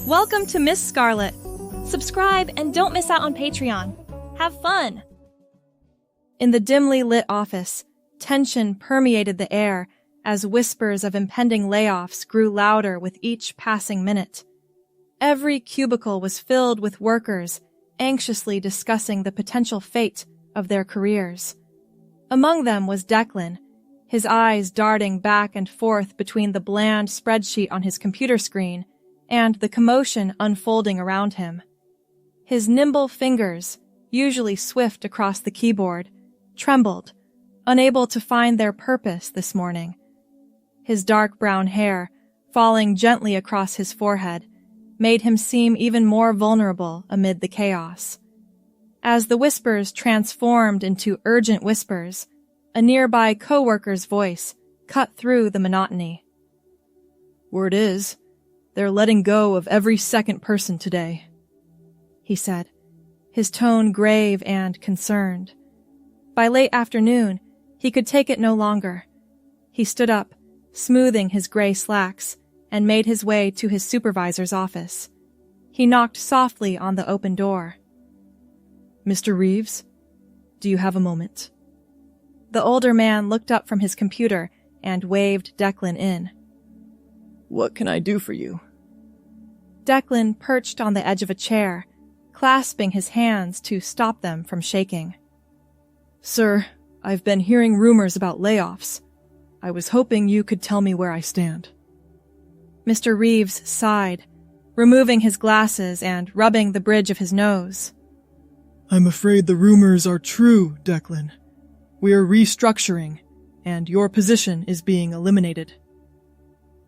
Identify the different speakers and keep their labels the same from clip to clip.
Speaker 1: Welcome to Miss Scarlett. Subscribe and don't miss out on Patreon. Have fun! In the dimly lit office, tension permeated the air as whispers of impending layoffs grew louder with each passing minute. Every cubicle was filled with workers anxiously discussing the potential fate of their careers. Among them was Declan, his eyes darting back and forth between the bland spreadsheet on his computer screen and the commotion unfolding around him. His nimble fingers, usually swift across the keyboard, trembled, unable to find their purpose this morning. His dark brown hair, falling gently across his forehead, made him seem even more vulnerable amid the chaos. As the whispers transformed into urgent whispers, a nearby coworker's voice cut through the monotony.
Speaker 2: "Word is, they're letting go of every second person today,"
Speaker 1: he said, his tone grave and concerned. By late afternoon, he could take it no longer. He stood up, smoothing his gray slacks, and made his way to his supervisor's office. He knocked softly on the open door.
Speaker 2: "Mr. Reeves, do you have a moment?"
Speaker 1: The older man looked up from his computer and waved Declan in.
Speaker 2: "What can I do for you?"
Speaker 1: Declan perched on the edge of a chair, clasping his hands to stop them from shaking.
Speaker 2: "Sir, I've been hearing rumors about layoffs. I was hoping you could tell me where I stand."
Speaker 1: Mr. Reeves sighed, removing his glasses and rubbing the bridge of his nose.
Speaker 2: "I'm afraid the rumors are true, Declan. We are restructuring, and your position is being eliminated."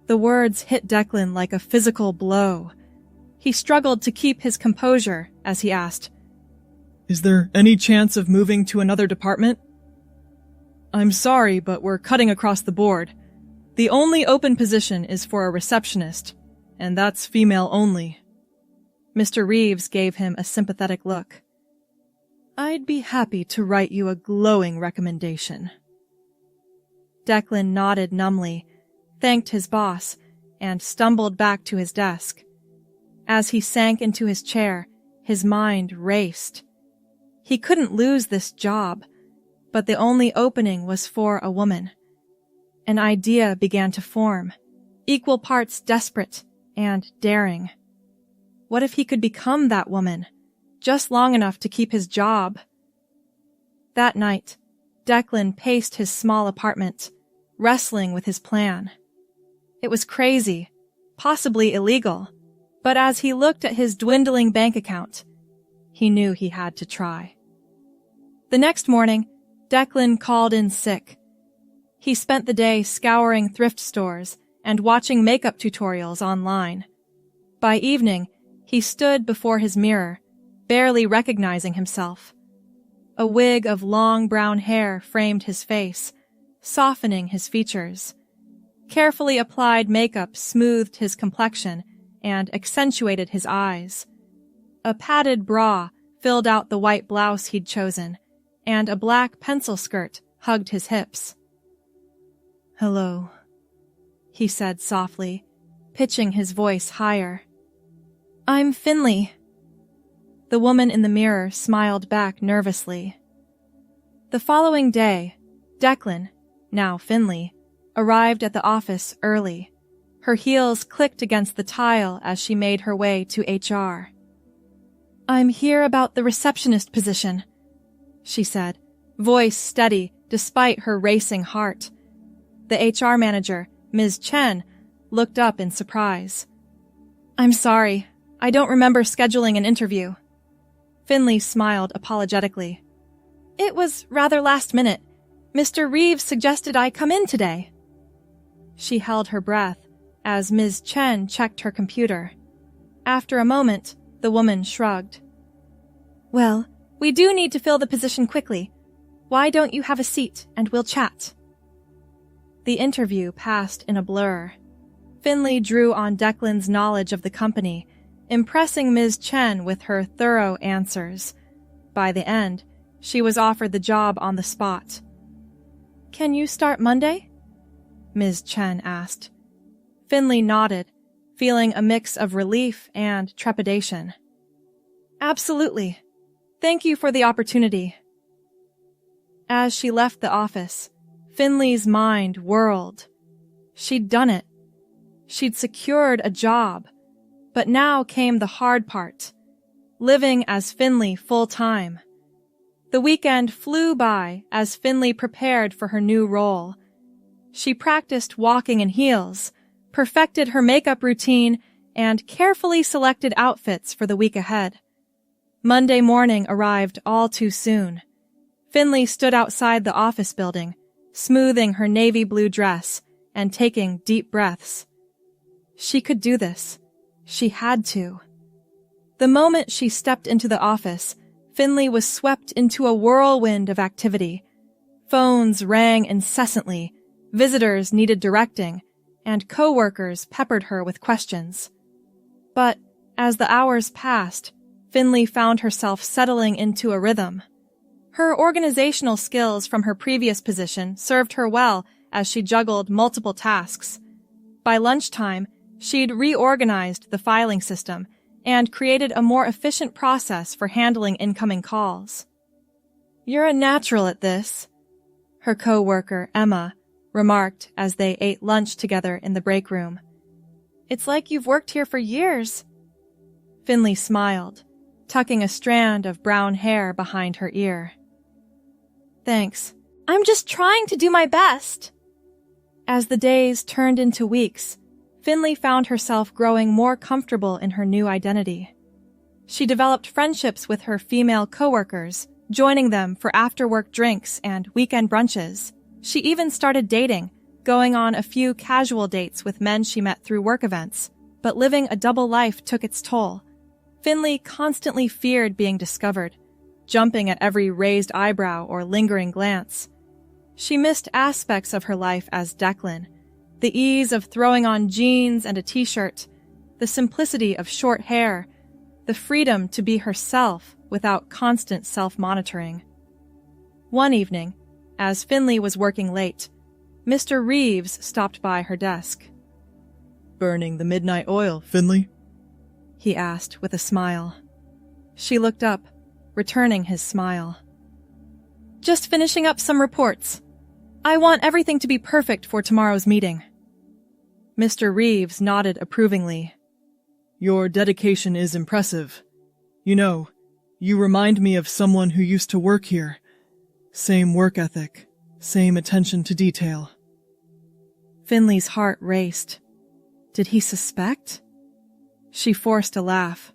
Speaker 1: The words hit Declan like a physical blow. He struggled to keep his composure as he asked,
Speaker 2: "Is there any chance of moving to another department?" "I'm sorry, but we're cutting across the board. The only open position is for a receptionist, and that's female only." Mr. Reeves gave him a sympathetic look. "I'd be happy to write you a glowing recommendation." Declan nodded numbly, thanked his boss, and stumbled back to his desk. As he sank into his chair, his mind raced. He couldn't lose this job, but the only opening was for a woman. An idea began to form, equal parts desperate and daring. What if he could become that woman, just long enough to keep his job? That night, Declan paced his small apartment, wrestling with his plan. It was crazy, possibly illegal, but as he looked at his dwindling bank account, he knew he had to try. The next morning, Declan called in sick. He spent the day scouring thrift stores and watching makeup tutorials online. By evening, he stood before his mirror, barely recognizing himself. A wig of long brown hair framed his face, softening his features. Carefully applied makeup smoothed his complexion and accentuated his eyes. A padded bra filled out the white blouse he'd chosen, and a black pencil skirt hugged his hips. "Hello," he said softly, pitching his voice higher. "I'm Finley." The woman in the mirror smiled back nervously. The following day, Declan, now Finley, arrived at the office early. Her heels clicked against the tile as she made her way to HR. "I'm here about the receptionist position," she said, voice steady despite her racing heart. The HR manager, Ms. Chen, looked up in surprise. "I'm sorry, I don't remember scheduling an interview." Finley smiled apologetically. "It was rather last minute. Mr. Reeves suggested I come in today." She held her breath as Ms. Chen checked her computer. After a moment, the woman shrugged. "Well, we do need to fill the position quickly. Why don't you have a seat and we'll chat?" The interview passed in a blur. Finley drew on Declan's knowledge of the company, impressing Ms. Chen with her thorough answers. By the end, she was offered the job on the spot. "Can you start Monday?" Ms. Chen asked. Finley nodded,
Speaker 1: feeling a mix of relief and trepidation. Absolutely. Thank you for the opportunity. As she left the office, Finley's mind whirled. She'd done it. She'd secured a job. But now came the hard part, living as Finley full-time. The weekend flew by as Finley prepared for her new role. She practiced walking in heels, perfected her makeup routine, and carefully selected outfits for the week ahead. Monday morning arrived all too soon. Finley stood outside the office building, smoothing her navy blue dress and taking deep breaths. She could do this. She had to. The moment she stepped into the office, Finley was swept into a whirlwind of activity. Phones rang incessantly, visitors needed directing, and coworkers peppered her with questions. But as the hours passed, Finley found herself settling into a rhythm. Her organizational skills from her previous position served her well as she juggled multiple tasks. By lunchtime, she'd reorganized the filing system and created a more efficient process for handling incoming calls. "You're a natural at this," her coworker, Emma, remarked as they ate lunch together in the break room. "It's like you've worked here for years." Finley smiled, tucking a strand of brown hair behind her ear. "Thanks. I'm just trying to do my best." As the days turned into weeks, Finley found herself growing more comfortable in her new identity. She developed friendships with her female coworkers, joining them for after-work drinks and weekend brunches. She even started dating, going on a few casual dates with men she met through work events. But living a double life took its toll. Finley constantly feared being discovered, jumping at every raised eyebrow or lingering glance. She missed aspects of her life as Declan, the ease of throwing on jeans and a t-shirt, the simplicity of short hair, the freedom to be herself without constant self-monitoring. One evening, as Finley was working late, Mr. Reeves stopped by her desk.
Speaker 2: "Burning the midnight oil, Finley?"
Speaker 1: he asked with a smile. She looked up, returning his smile. "Just finishing up some reports. I want everything to be perfect for tomorrow's meeting." Mr. Reeves nodded approvingly.
Speaker 2: "Your dedication is impressive. You know, you remind me of someone who used to work here. Same work ethic, same attention to detail."
Speaker 1: Finley's heart raced. Did he suspect? She forced a laugh.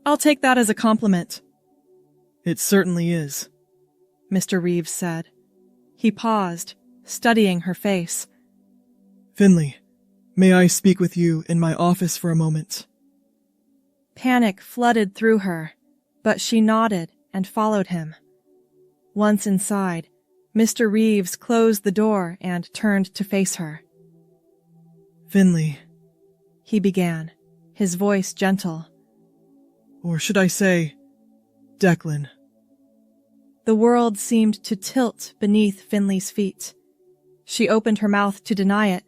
Speaker 1: "I'll take that as a compliment."
Speaker 2: "It certainly is,"
Speaker 1: Mr. Reeves said. He paused, studying her face.
Speaker 2: "Finley, may I speak with you in my office for a moment?"
Speaker 1: Panic flooded through her, but she nodded and followed him. Once inside, Mr. Reeves closed the door and turned to face her.
Speaker 2: "Finley,"
Speaker 1: he began, his voice gentle.
Speaker 2: "Or should I say, Declan."
Speaker 1: The world seemed to tilt beneath Finley's feet. She opened her mouth to deny it,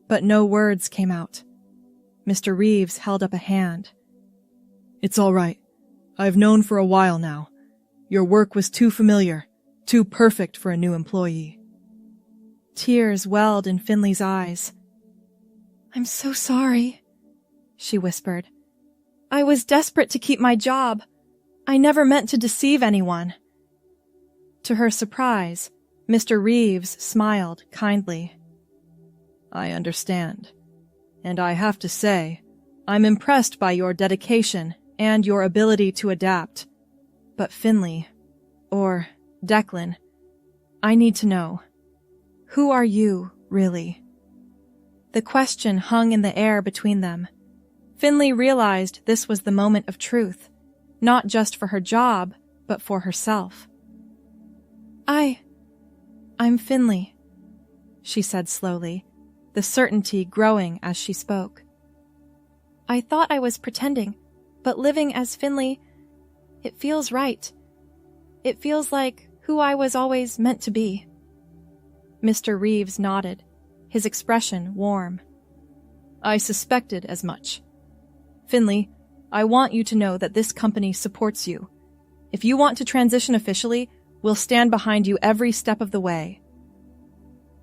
Speaker 1: but no words came out. Mr. Reeves held up a hand.
Speaker 2: "It's all right. I've known for a while now. Your work was too familiar, too perfect for a new employee."
Speaker 1: Tears welled in Finley's eyes. "I'm so sorry," she whispered. "I was desperate to keep my job. I never meant to deceive anyone." To her surprise, Mr. Reeves smiled kindly. "I understand. And I have to say, I'm impressed by your dedication and your ability to adapt. But Finley, or Declan, I need to know, who are you, really?" The question hung in the air between them. Finley realized this was the moment of truth, not just for her job, but for herself. I'm Finley," she said slowly, the certainty growing as she spoke. "I thought I was pretending, but living as Finley, it feels right. It feels like who I was always meant to be." Mr. Reeves nodded, his expression warm.
Speaker 2: I suspected as much. Finley, I want you to know that this company supports you. If you want to transition officially, we'll stand behind you every step of the way."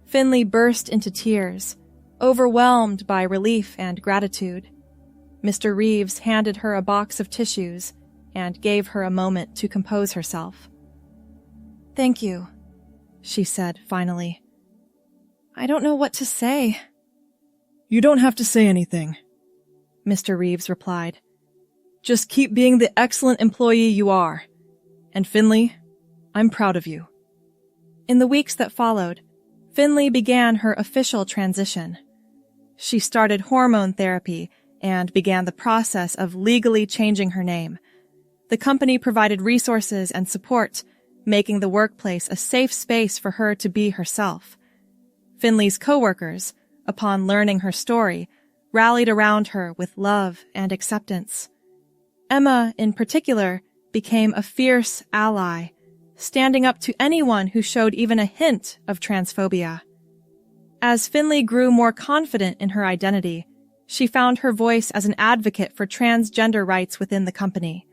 Speaker 2: Finley burst into tears, overwhelmed by relief and gratitude. Mr. Reeves handed her a box of tissues and gave her a moment to compose herself. "Thank you," she said finally. "I don't know what to say." "You don't have to say anything," Mr. Reeves replied. "Just keep being the excellent employee you are. And Finley, I'm proud of you." In the weeks that followed, Finley began her official transition. She started hormone therapy and began the process of legally changing her name. The company provided resources and support, making the workplace a safe space for her to be herself. Finley's coworkers, upon learning her story, rallied around her with love and acceptance. Emma, in particular, became a fierce ally, standing up to anyone who showed even a hint of transphobia. As Finley grew more confident in her identity, she found her voice as an advocate for transgender rights within the company.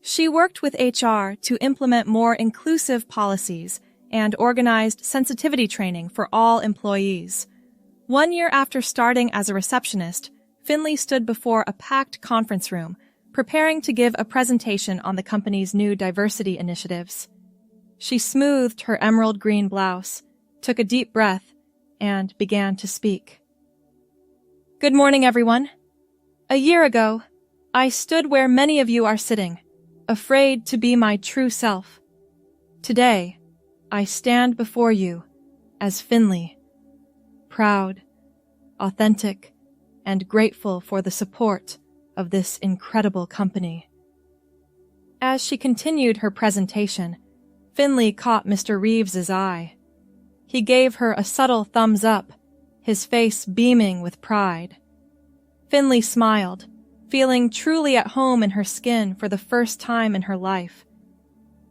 Speaker 2: She worked with HR to implement more inclusive policies and organized sensitivity training for all employees. 1 year after starting as a receptionist, Finley stood before a packed conference room, preparing to give a presentation on the company's new diversity initiatives. She smoothed her emerald green blouse, took a deep breath, and began to speak. "Good morning, everyone. A year ago, I stood where many of you are sitting, afraid to be my true self. Today, I stand before you as Finley, proud, authentic, and grateful for the support of this incredible company." As she continued her presentation, Finley caught Mr. Reeves's eye. He gave her a subtle thumbs up, his face beaming with pride. Finley smiled, feeling truly at home in her skin for the first time in her life.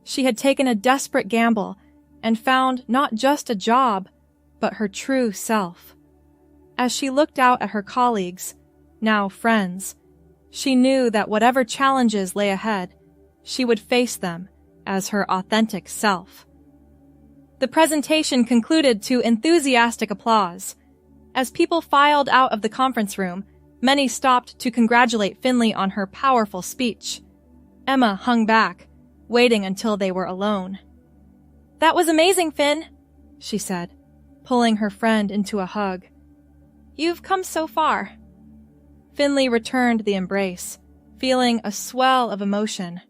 Speaker 2: She had taken a desperate gamble and found not just a job, but her true self. As she looked out at her colleagues, now friends, she knew that whatever challenges lay ahead, she would face them as her authentic self. The presentation concluded to enthusiastic applause. As people filed out of the conference room, many stopped to congratulate Finley on her powerful speech. Emma hung back, waiting until they were alone. "That was amazing, Finn," she said, pulling her friend into a hug. "You've come so far." Finley returned the embrace, feeling a swell of emotion.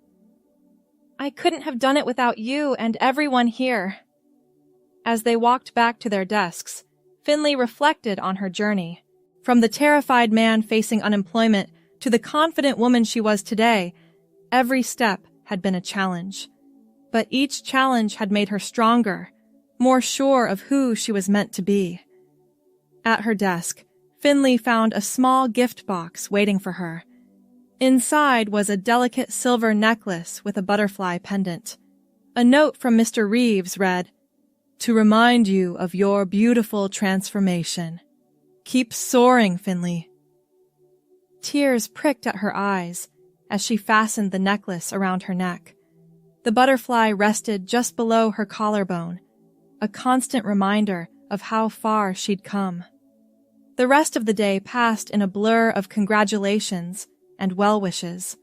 Speaker 2: "I couldn't have done it without you and everyone here." As they walked back to their desks, Finley reflected on her journey. From the terrified man facing unemployment to the confident woman she was today, every step had been a challenge. But each challenge had made her stronger, more sure of who she was meant to be. At her desk, Finley found a small gift box waiting for her. Inside was a delicate silver necklace with a butterfly pendant. A note from Mr. Reeves read, "To remind you of your beautiful transformation. Keep soaring, Finley." Tears pricked at her eyes as she fastened the necklace around her neck. The butterfly rested just below her collarbone, a constant reminder of how far she'd come. The rest of the day passed in a blur of congratulations and well wishes.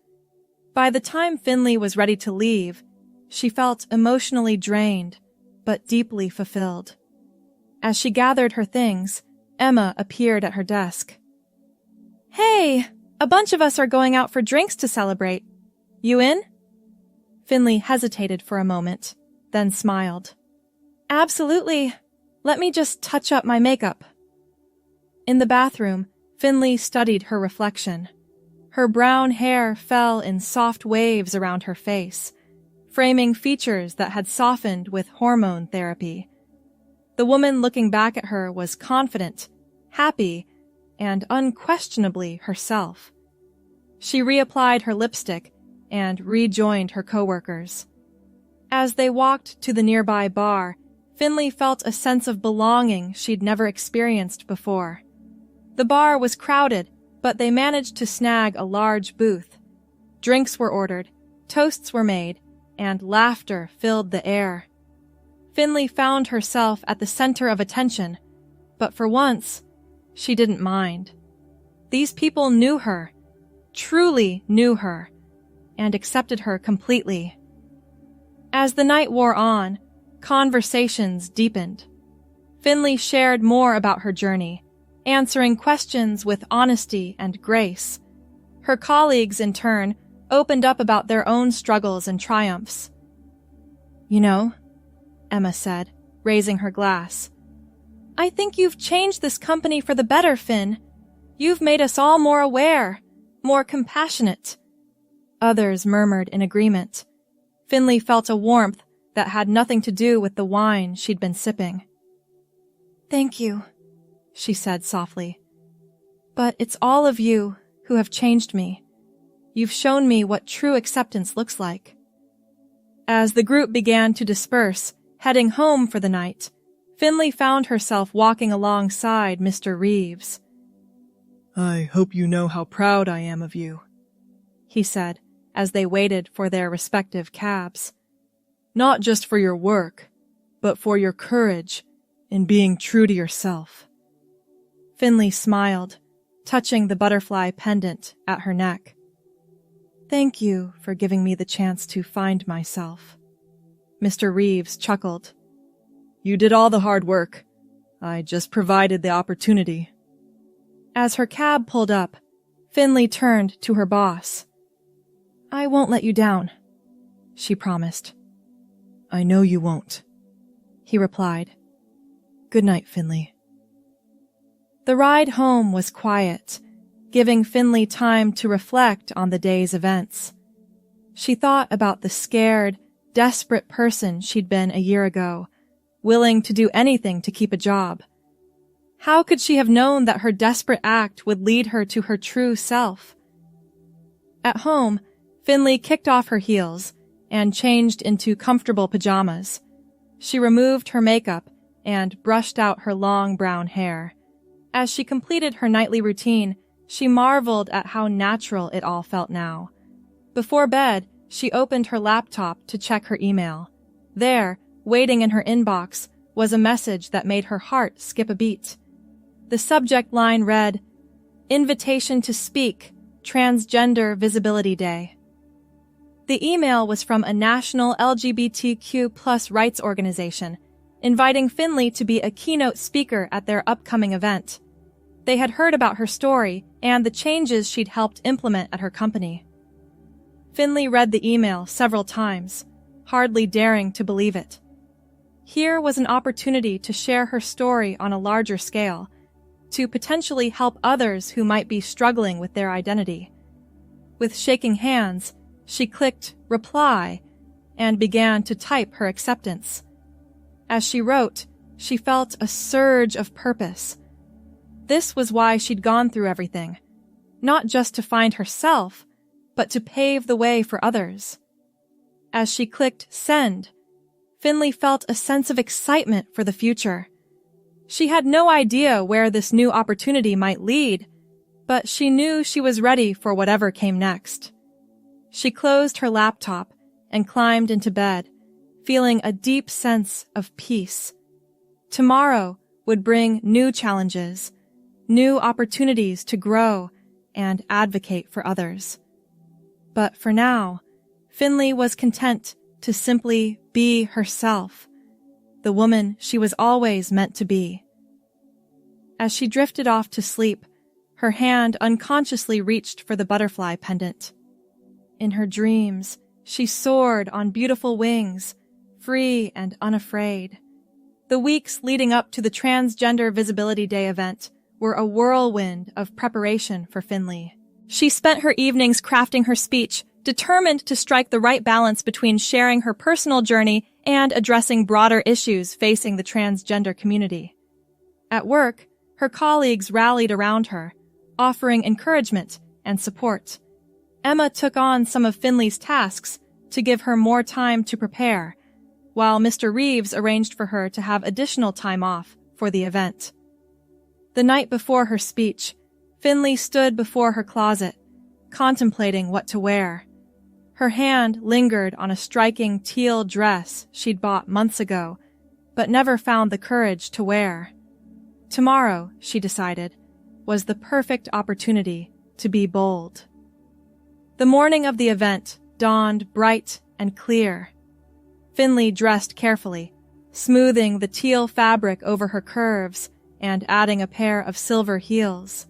Speaker 2: By the time Finley was ready to leave, she felt emotionally drained, but deeply fulfilled. As she gathered her things, Emma appeared at her desk. "Hey, a bunch of us are going out for drinks to celebrate. You in?" Finley hesitated for a moment, then smiled. "Absolutely. Let me just touch up my makeup." In the bathroom, Finley studied her reflection. Her brown hair fell in soft waves around her face, framing features that had softened with hormone therapy. The woman looking back at her was confident, happy, and unquestionably herself. She reapplied her lipstick and rejoined her coworkers. As they walked to the nearby bar, Finley felt a sense of belonging she'd never experienced before.
Speaker 1: The bar was crowded, but they managed to snag a large booth. Drinks were ordered, toasts were made, and laughter filled the air. Finley found herself at the center of attention, but for once, she didn't mind. These people knew her, truly knew her, and accepted her completely. As the night wore on, conversations deepened. Finley shared more about her journey, answering questions with honesty and grace. Her colleagues, in turn, opened up about their own struggles and triumphs. "You know," Emma said, raising her glass, "I think you've changed this company for the better, Finn. You've made us all more aware, more compassionate." Others murmured in agreement. Finley felt a warmth that had nothing to do with the wine she'd been sipping. "Thank you," she said softly. "But it's all of you who have changed me. You've shown me what true acceptance looks like." As the group began to disperse, heading home for the night, Finley found herself walking alongside Mr. Reeves.
Speaker 2: "I hope you know how proud I am of you,"
Speaker 1: he said as they waited for their respective cabs.
Speaker 2: "Not just for your work, but for your courage in being true to yourself."
Speaker 1: Finley smiled, touching the butterfly pendant at her neck. "Thank you for giving me the chance to find myself."
Speaker 2: Mr. Reeves chuckled. "You did all the hard work. I just provided the opportunity."
Speaker 1: As her cab pulled up, Finley turned to her boss. "I won't let you down," she promised.
Speaker 2: "I know you won't,"
Speaker 1: he replied.
Speaker 2: "Good night, Finley."
Speaker 1: The ride home was quiet, giving Finley time to reflect on the day's events. She thought about the scared, desperate person she'd been a year ago, willing to do anything to keep a job. How could she have known that her desperate act would lead her to her true self? At home, Finley kicked off her heels and changed into comfortable pajamas. She removed her makeup and brushed out her long brown hair. As she completed her nightly routine, she marveled at how natural it all felt now. Before bed, she opened her laptop to check her email. There, waiting in her inbox, was a message that made her heart skip a beat. The subject line read, "Invitation to speak, Transgender Visibility Day." The email was from a national LGBTQ+ rights organization, inviting Finley to be a keynote speaker at their upcoming event. They had heard about her story and the changes she'd helped implement at her company. Finley read the email several times, hardly daring to believe it. Here was an opportunity to share her story on a larger scale, to potentially help others who might be struggling with their identity. With shaking hands, she clicked reply and began to type her acceptance. As she wrote, she felt a surge of purpose. This was why she'd gone through everything, not just to find herself, but to pave the way for others. As she clicked send, Finley felt a sense of excitement for the future. She had no idea where this new opportunity might lead, but she knew she was ready for whatever came next. She closed her laptop and climbed into bed, feeling a deep sense of peace. Tomorrow would bring new challenges, new opportunities to grow and advocate for others. But for now, Finley was content to simply be herself, the woman she was always meant to be. As she drifted off to sleep, her hand unconsciously reached for the butterfly pendant. In her dreams, she soared on beautiful wings, free and unafraid. The weeks leading up to the Transgender Visibility Day event were a whirlwind of preparation for Finley. She spent her evenings crafting her speech, determined to strike the right balance between sharing her personal journey and addressing broader issues facing the transgender community. At work, her colleagues rallied around her, offering encouragement and support. Emma took on some of Finley's tasks to give her more time to prepare, while Mr. Reeves arranged for her to have additional time off for the event. The night before her speech, Finley stood before her closet, contemplating what to wear. Her hand lingered on a striking teal dress she'd bought months ago, but never found the courage to wear. Tomorrow, she decided, was the perfect opportunity to be bold. The morning of the event dawned bright and clear. Finley dressed carefully, smoothing the teal fabric over her curves and adding a pair of silver heels.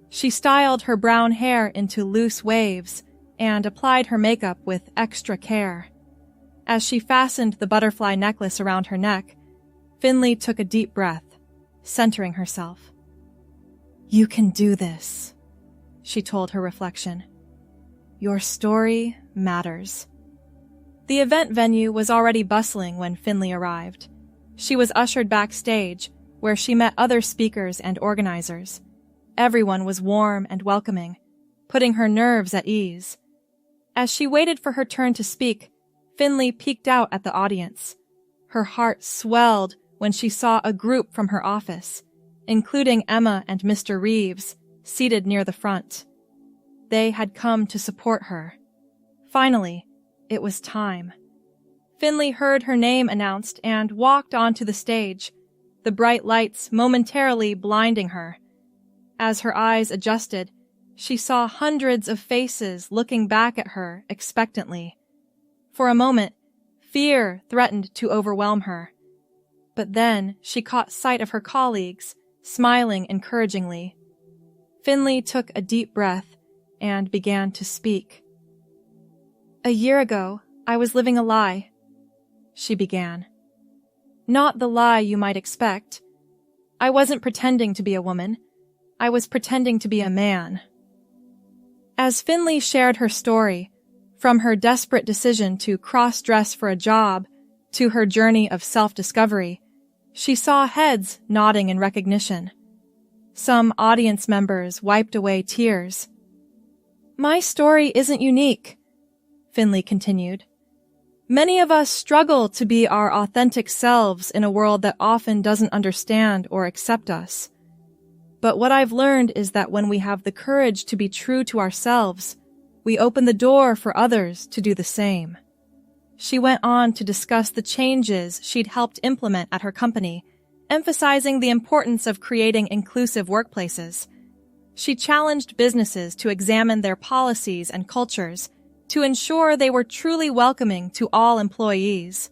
Speaker 1: She styled her brown hair into loose waves and applied her makeup with extra care. As she fastened the butterfly necklace around her neck, Finley took a deep breath, centering herself. "You can do this," she told her reflection. "Your story matters." The event venue was already bustling when Finley arrived. She was ushered backstage, where she met other speakers and organizers. Everyone was warm and welcoming, putting her nerves at ease. As she waited for her turn to speak, Finley peeked out at the audience. Her heart swelled when she saw a group from her office, including Emma and Mr. Reeves, seated near the front. They had come to support her. Finally, it was time. Finley heard her name announced and walked onto the stage, the bright lights momentarily blinding her. As her eyes adjusted, she saw hundreds of faces looking back at her expectantly. For a moment, fear threatened to overwhelm her. But then she caught sight of her colleagues, smiling encouragingly. Finley took a deep breath and began to speak. "A year ago, I was living a lie," she began. "Not the lie you might expect. I wasn't pretending to be a woman. I was pretending to be a man." As Finley shared her story, from her desperate decision to cross-dress for a job to her journey of self-discovery, she saw heads nodding in recognition. Some audience members wiped away tears. "My story isn't unique," Finley continued. "Many of us struggle to be our authentic selves in a world that often doesn't understand or accept us. But what I've learned is that when we have the courage to be true to ourselves, we open the door for others to do the same." She went on to discuss the changes she'd helped implement at her company, emphasizing the importance of creating inclusive workplaces. She challenged businesses to examine their policies and cultures to ensure they were truly welcoming to all employees.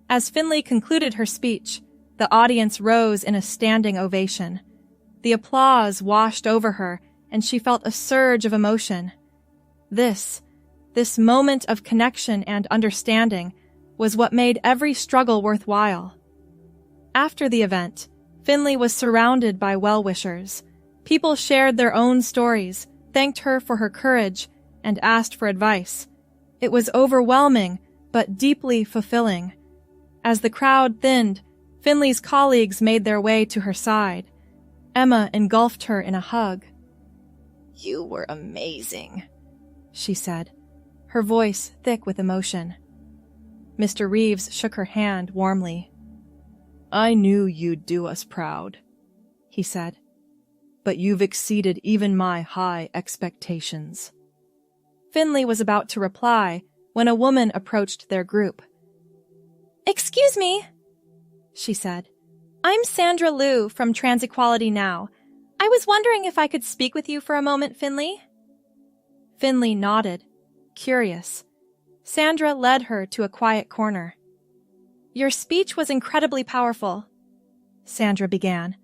Speaker 1: As Finley concluded her speech, the audience rose in a standing ovation. The applause washed over her, and she felt a surge of emotion. This moment of connection and understanding was what made every struggle worthwhile. After the event, Finley was surrounded by well-wishers. People shared their own stories, thanked her for her courage, and asked for advice. It was overwhelming, but deeply fulfilling. As the crowd thinned, Finley's colleagues made their way to her side. Emma engulfed her in a hug. "You were amazing," she said, her voice thick with emotion. Mr. Reeves shook her hand warmly. "I knew you'd do us proud," he said, "but you've exceeded even my high expectations." Finley was about to reply when a woman approached their group. "Excuse me," she said. "I'm Sandra Liu from Trans Equality Now. I was wondering if I could speak with you for a moment, Finley." Finley nodded, curious. Sandra led her to a quiet corner. "Your speech was incredibly powerful," Sandra began.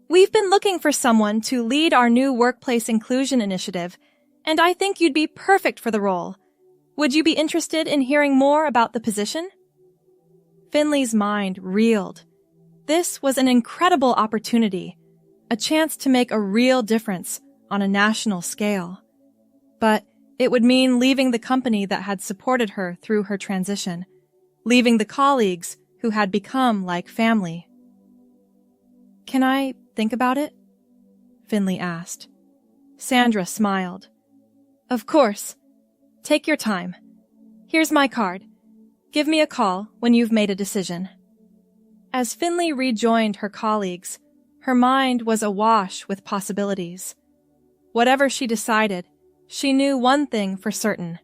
Speaker 1: "We've been looking for someone to lead our new workplace inclusion initiative, and I think you'd be perfect for the role. Would you be interested in hearing more about the position?" Finley's mind reeled. This was an incredible opportunity, a chance to make a real difference on a national scale. But it would mean leaving the company that had supported her through her transition, leaving the colleagues who had become like family. "Can I think about it?" Finley asked. Sandra smiled. "Of course. Take your time. Here's my card. Give me a call when you've made a decision." As Finley rejoined her colleagues, Her mind was awash with possibilities. Whatever she decided, she knew one thing for certain.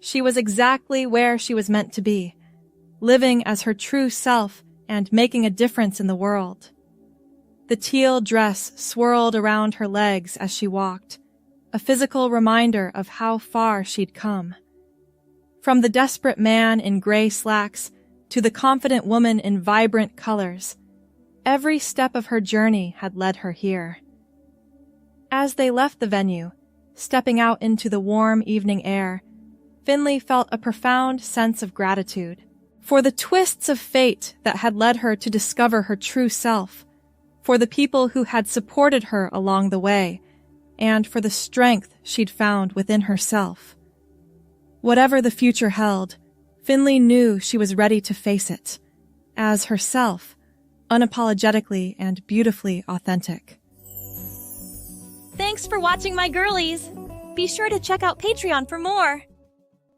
Speaker 1: She was exactly where she was meant to be, living as her true self and making a difference in the world. The teal dress swirled around her legs as she walked, a physical reminder of how far she'd come. From the desperate man in gray slacks to the confident woman in vibrant colors, every step of her journey had led her here. As they left the venue, stepping out into the warm evening air, Finley felt a profound sense of gratitude for the twists of fate that had led her to discover her true self, for the people who had supported her along the way, and for the strength she'd found within herself. Whatever the future held, Finley knew she was ready to face it, as herself, unapologetically and beautifully authentic.
Speaker 3: Thanks for watching, my girlies! Be sure to check out Patreon for more!